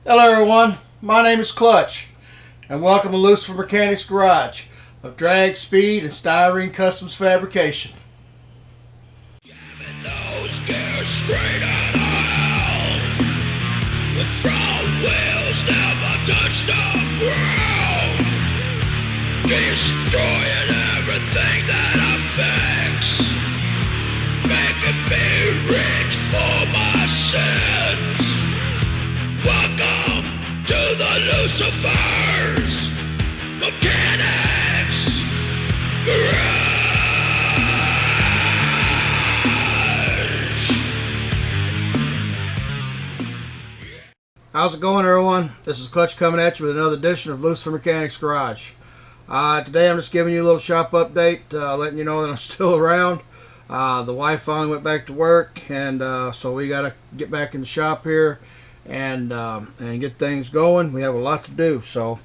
Hello everyone, my name is Clutch, and welcome to Lucifer Mechanics Garage of Drag, Speed, and Styrene Customs Fabrication. Those gears straight out of hell. The front wheels never touch the ground, destroying everything that affects, making me rich for my sins. Welcome to the Lucifer's Mechanics Garage. How's it going everyone? This is Clutch coming at you with another edition of Lucifer Mechanics Garage. Today I'm just giving you a little shop update, letting you know that I'm still around. The wife finally went back to work, and so we got to get back in the shop here and get things going. We have a lot to do, so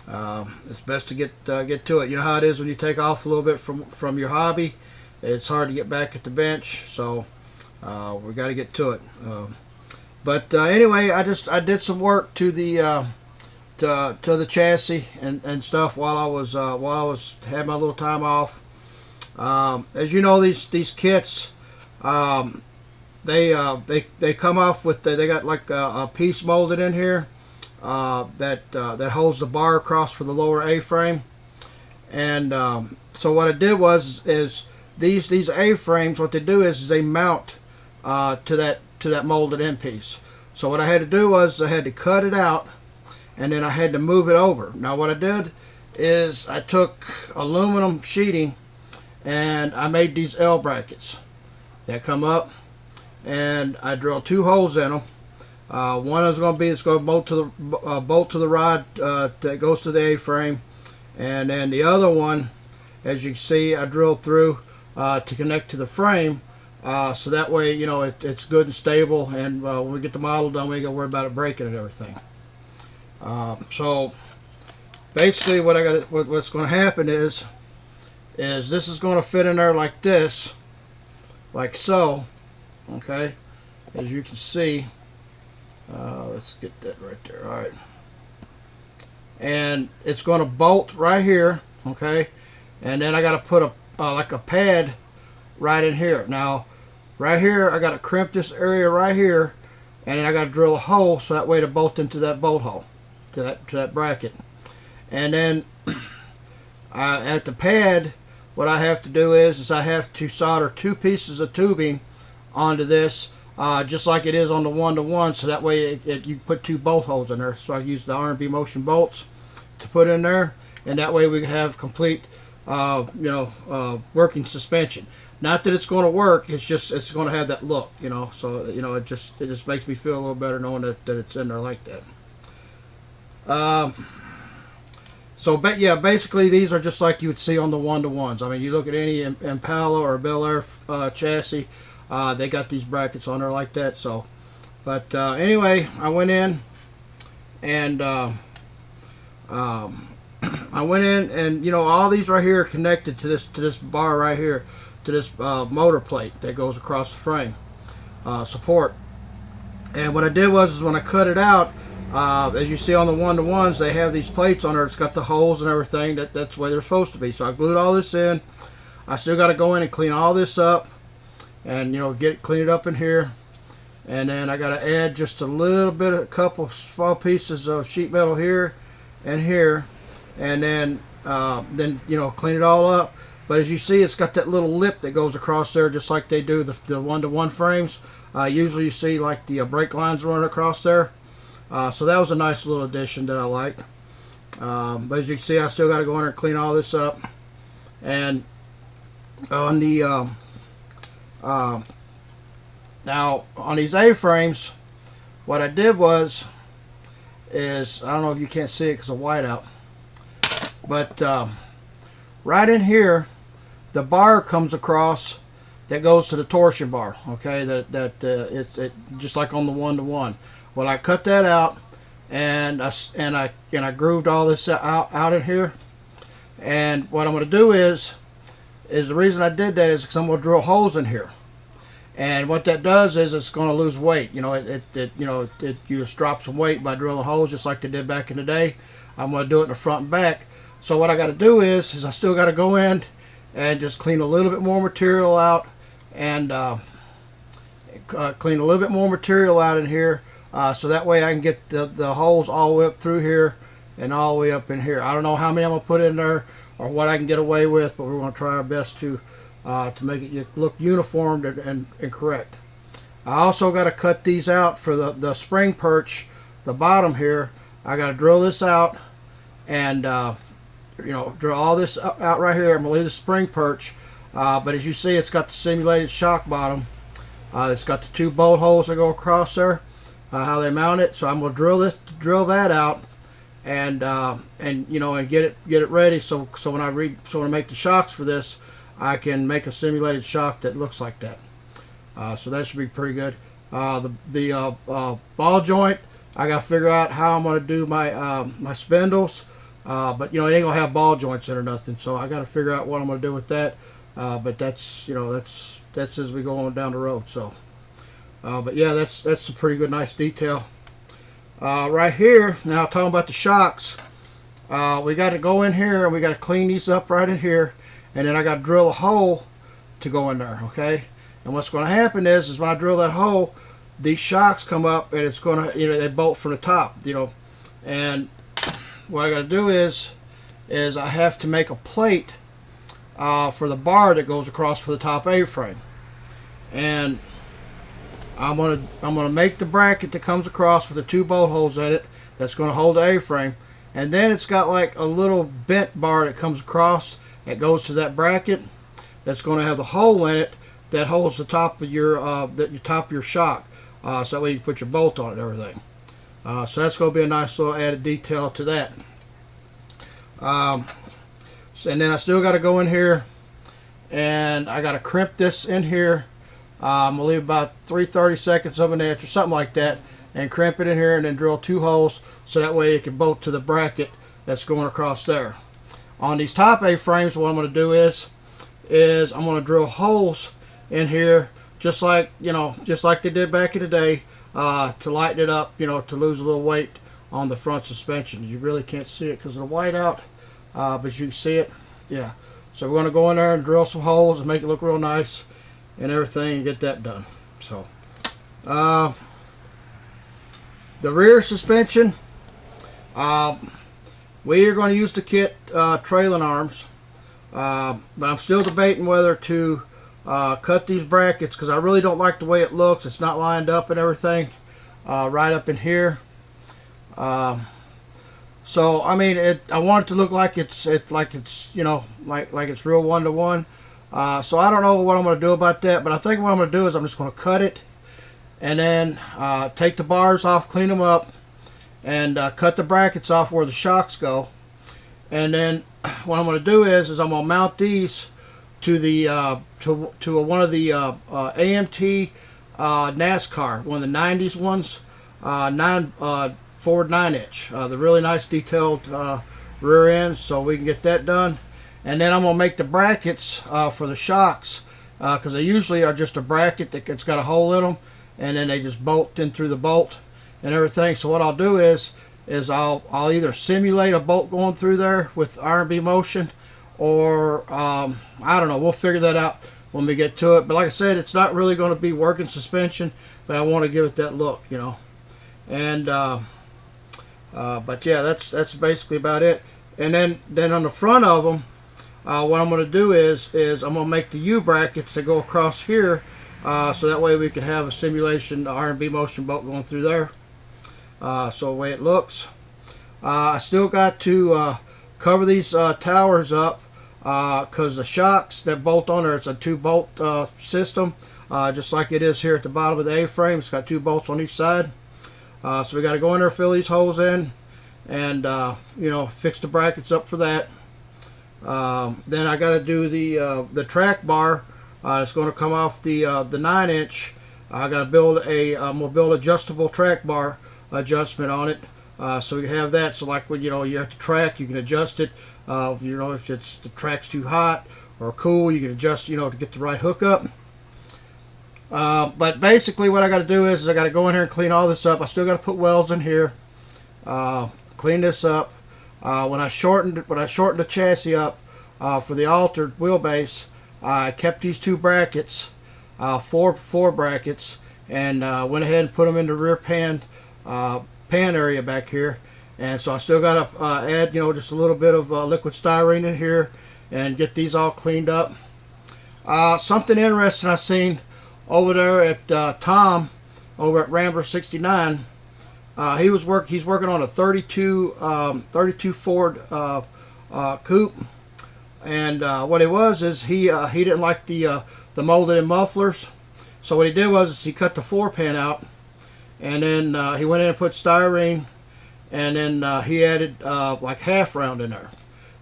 it's best to get to it. You know how it is when you take off a little bit from your hobby. It's hard to get back at the bench, so we got to get to it. But anyway, I did some work to the to the chassis and stuff while I was had my little time off. As you know, these kits, they come off with they got like a piece molded in here that holds the bar across for the lower A-frame. And so what I did is these A-frames, what they do is they mount to that molded in piece. So what I had to do was I had to cut it out, and then I had to move it over. Now what I did is I took aluminum sheeting and I made these L brackets that come up, and I drilled 2 holes in them. One is going to bolt to the rod that goes to the A-frame, and then the other one, as you can see, I drilled through to connect to the frame, so that way, you know, it's good and stable, and when we get the model done, we ain't got to worry about it breaking and everything. So basically what's going to happen is this is going to fit in there like this, like so. Okay, as you can see, let's get that right there. All right, and it's going to bolt right here. Okay, and then I got to put like a pad right in here. Now right here I got to crimp this area right here, and then I got to drill a hole so that way to bolt into that bolt hole, to that bracket. And then at the pad, what I have to do is I have to solder 2 pieces of tubing onto this, just like it is on the 1-to-1, so that way you put 2 bolt holes in there. So I use the R&B motion bolts to put in there, and that way we can have complete working suspension. Not that it's going to work, it's going to have that look, you know. So it just makes me feel a little better knowing that it's in there like that. Yeah, basically these are just like you would see on the 1-to-1s. I mean, you look at any Impala or Bel Air chassis, they got these brackets on there like that. So, but anyway, I went in and you know, all these right here are connected to this bar right here, to this motor plate that goes across the frame support. And what I did was when I cut it out, as you see on the 1-to-1s, they have these plates on there. It's got the holes and everything. That's the way they're supposed to be. So I glued all this in. I still got to go in and clean all this up, and clean it up in here. And then I got to add just a couple small pieces of sheet metal here and here, and then clean it all up. But as you see, it's got that little lip that goes across there, just like they do the 1-to-1 frames. Usually you see like the brake lines running across there. So that was a nice little addition that I liked. But as you can see, I still got to go in there and clean all this up. And on the now on these A-frames, what I did is I don't know if you can't see it because of whiteout, but right in here, the bar comes across that goes to the torsion bar. Okay, it just like on the 1-to-1. Well, I cut that out, and I grooved all this out in here. And what I'm going to do is the reason I did that is because I'm going to drill holes in here. And what that does is it's going to lose weight. You just drop some weight by drilling holes just like they did back in the day. I'm going to do it in the front and back. So what I got to do is I still got to go in and just clean a little bit more material out, and clean a little bit more material out in here, so that way I can get the holes all the way up through here and all the way up in here. I don't know how many I'm going to put in there or what I can get away with, but we're going to try our best to make it look uniformed and correct. I also got to cut these out for the spring perch, the bottom here. I got to drill this out and drill all this out right here. I'm going to leave the spring perch, but as you see, it's got the simulated shock bottom. It's got the 2 bolt holes that go across there, how they mount it. So I'm going to drill that out, and get it ready. So when I make the shocks for this, I can make a simulated shock that looks like that. So that should be pretty good. The ball joint, I got to figure out how I'm going to do my spindles. But it ain't gonna have ball joints in or nothing. So I got to figure out what I'm going to do with that. But that's as we go on down the road. So, but yeah, that's a pretty good, nice detail. Right here, now talking about the shocks, we got to go in here and we got to clean these up right in here, and then I got to drill a hole to go in there. Okay, and what's going to happen is when I drill that hole, these shocks come up and it's going to, they bolt from the top, and what I got to do is I have to make a plate for the bar that goes across for the top A-frame, and I'm gonna make the bracket that comes across with the 2 bolt holes in it that's going to hold the A-frame, and then it's got like a little bent bar that comes across that goes to that bracket that's going to have the hole in it that holds the top of your shock, so that way you can put your bolt on it and everything. So that's going to be a nice little added detail to that. And then I still got to go in here and I got to crimp this in here. I'm going to leave about 3/32 of an inch or something like that and crimp it in here, and then drill 2 holes so that way it can bolt to the bracket that's going across there. On these top A-frames, what I'm going to do is I'm going to drill holes in here just like they did back in the day, to lighten it up, to lose a little weight on the front suspension. You really can't see it because of the white out, but you can see it. Yeah. So we're going to go in there and drill some holes and make it look real nice and everything and get that done. So the rear suspension, we are going to use the kit trailing arms, but I'm still debating whether to cut these brackets because I really don't like the way it looks. It's not lined up and everything right up in here. So I mean, I want it to look like it's like it's real 1-to-1. So I don't know what I'm going to do about that, but I think what I'm going to do is I'm just going to cut it and then take the bars off, clean them up, and cut the brackets off where the shocks go. And then what I'm going to do is I'm going to mount these to the to one of the AMT NASCAR, one of the 90s ones, Ford 9-inch, the really nice detailed rear ends, so we can get that done. And then I'm going to make the brackets for the shocks, because they usually are just a bracket that's got a hole in them, and then they just bolt in through the bolt and everything. So what I'll do is I'll either simulate a bolt going through there with R&B motion, or I don't know, we'll figure that out when we get to it. But like I said, it's not really going to be working suspension, but I want to give it that look, and but yeah, that's basically about it. And then on the front of them, what I'm going to do is I'm going to make the U brackets that go across here, so that way we can have a simulation R&B motion bolt going through there. So the way it looks, I still got to cover these towers up, because the shocks that bolt on there, it's a 2-bolt system, just like it is here at the bottom of the A-frame. It's got 2 bolts on each side. So we got to go in there, fill these holes in, and fix the brackets up for that. Then I got to do the track bar. It's going to come off the 9-inch. I got to build I'm going to build adjustable track bar adjustment on it, so we can have that. So like when you're at the track, you can adjust it. If the track's too hot or cool, you can adjust to get the right hookup. But basically what I got to do is I got to go in here and clean all this up. I still got to put welds in here, clean this up. When I shortened the chassis up for the altered wheelbase, I kept these two brackets, floor brackets, and went ahead and put them in the rear pan area back here. And so I still got to add, just a little bit of liquid styrene in here and get these all cleaned up. Something interesting I seen over there at Tom over at Ramblers69. He's working on a 32 Ford coupe, and what it was is he didn't like the molded in mufflers. So what he did was he cut the floor pan out, and then he went in and put styrene, and then he added like half round in there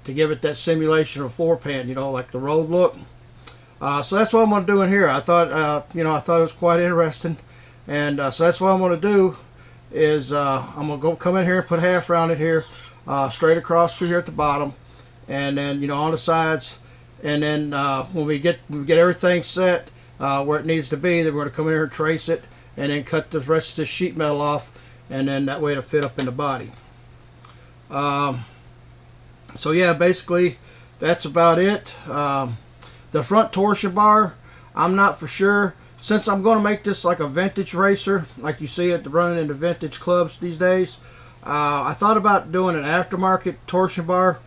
to give it that simulation of floor pan, like the road look. So that's what I'm going to do in here. I thought I thought it was quite interesting, and so that's what I'm going to do is I'm going to come in here and put half round in here, straight across through here at the bottom, and then on the sides, and then when we get everything set where it needs to be, then we're going to come in here and trace it, and then cut the rest of the sheet metal off, and then that way it'll fit up in the body. So yeah, basically that's about it. The front torsion bar, I'm not for sure. Since I'm going to make this like a vintage racer, like you see it running into vintage clubs these days, I thought about doing an aftermarket torsion bar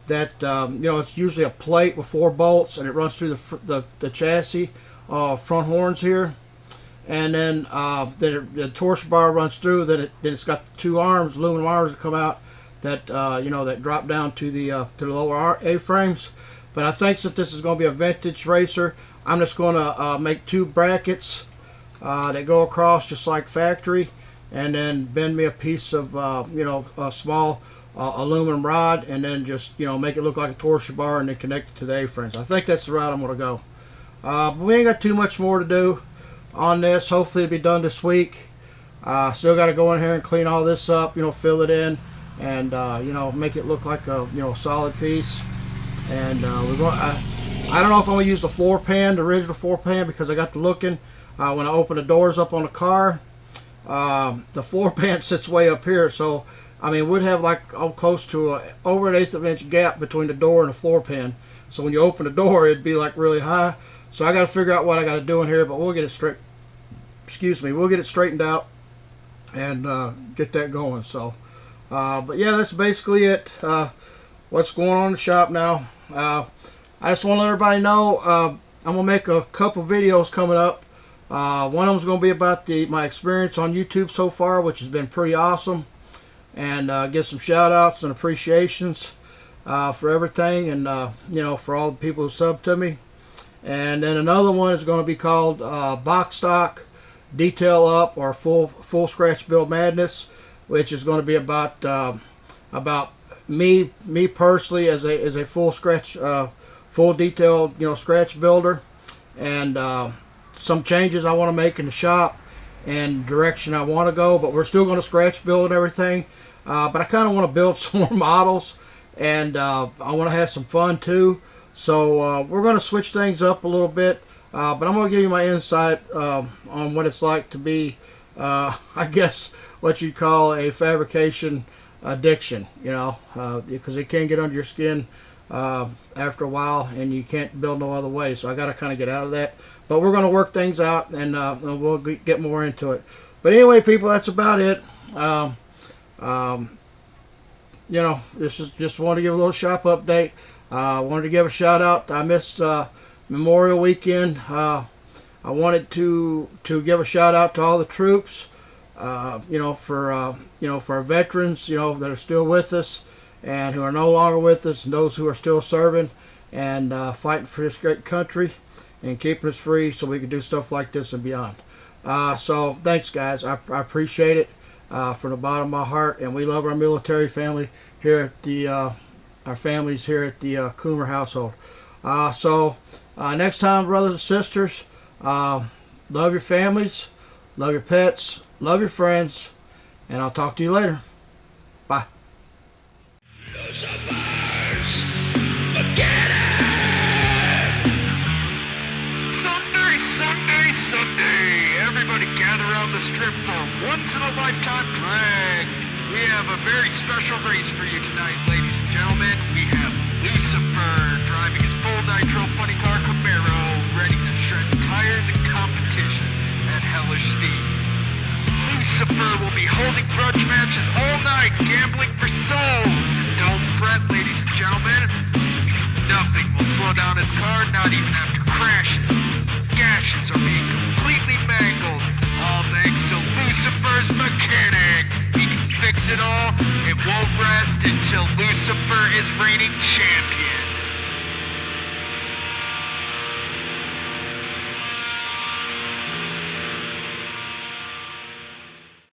that, it's usually a plate with 4 bolts, and it runs through the chassis, front horns here. And then the torsion bar runs through, then it's got 2 arms, aluminum arms that come out that, that drop down to the lower A-frames. But I think since this is going to be a vintage racer, I'm just going to make 2 brackets that go across just like factory, and then bend me a piece of, a small aluminum rod, and then just, make it look like a torsion bar, and then connect it to the A-frames. I think that's the route I'm going to go. But we ain't got too much more to do on this. Hopefully it'll be done this week. Still got to go in here and clean all this up, fill it in, and, make it look like a, solid piece. And we're going. I don't know if I'm gonna use the floor pan, the original floor pan, because I got to looking when I open the doors up on the car. The floor pan sits way up here, so I mean we'd have like close to over 1/8 of an inch gap between the door and the floor pan. So when you open the door, it'd be like really high. So I got to figure out what I got to do in here, but we'll get it straight. Excuse me, we'll get it straightened out and get that going. So, but yeah, that's basically it. What's going on in the shop now? I just want to let everybody know I'm gonna make a couple videos coming up. One of them is going to be about my experience on YouTube so far, which has been pretty awesome, and give some shout outs and appreciations for everything, and for all the people who sub to me. And then another one is going to be called Box Stock Detail Up, or Full Scratch Build Madness, which is going to be about me personally as a full scratch, full detailed scratch builder, and some changes I want to make in the shop and direction I want to go. But we're still going to scratch build and everything. But I kind of want to build some more models, and I want to have some fun too. So we're going to switch things up a little bit. But I'm going to give you my insight on what it's like to be, I guess, what you'd call a fabrication addiction, because it can get under your skin after a while, and you can't build no other way. So I got to kind of get out of that. But we're going to work things out, and we'll get more into it. But anyway, people, that's about it. This is just wanted to give a little shop update. Wanted to give a shout out. I missed Memorial Weekend. I wanted to give a shout out to all the troops. For our veterans, that are still with us and who are no longer with us, and those who are still serving and fighting for this great country and keeping us free so we can do stuff like this and beyond. So thanks, guys. I appreciate it from the bottom of my heart, and we love our military family here at the our families here at the Coomer household. So next time, brothers and sisters, love your families, love your pets, love your friends, and I'll talk to you later. Bye. Sunday, Sunday, Sunday. on the strip for once-in-a-lifetime drag. We have a very special race for you tonight, ladies and gentlemen. We have Lucifer driving his full nitro funny car Camaro, ready to shred tires in competition at hellish speeds. Lucifer will be holding grudge matches all night, gambling for souls. Don't fret, ladies and gentlemen. Nothing will slow down his car, not even after crashes. Gashes are being completely mangled, all thanks to Lucifer's mechanic. He can fix it all. It won't rest until Lucifer is reigning champion.